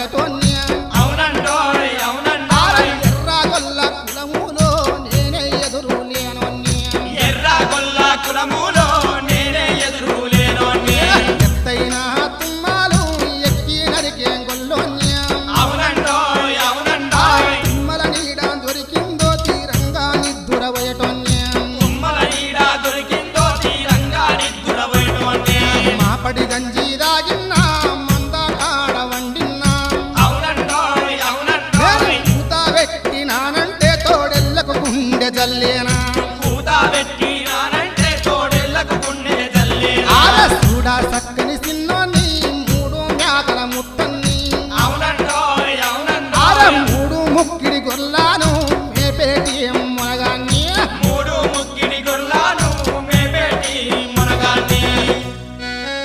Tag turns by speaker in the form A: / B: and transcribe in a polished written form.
A: పోయేటోన్య
B: అవునండో అవునండోయ్
A: ఎర్రగొల్ల కులములో నేనే ఎదురు లేనోన్య
B: ఎర్రగొల్ల కులములో నేనే ఎదురు లేనోన్య
A: ఎత్తైన తుమ్మలు ఎక్కి నరికే గొల్లోన్య
B: అవునండోయ్ అవునండోయ్
A: తుమ్మల నీడ దొరికిందో తీరంగా నిద్దురవయటోన్య
B: తుమ్మల నీడ దొరికిందో తీరంగా నిద్దురవయటోన్య
A: మాపడి గంజి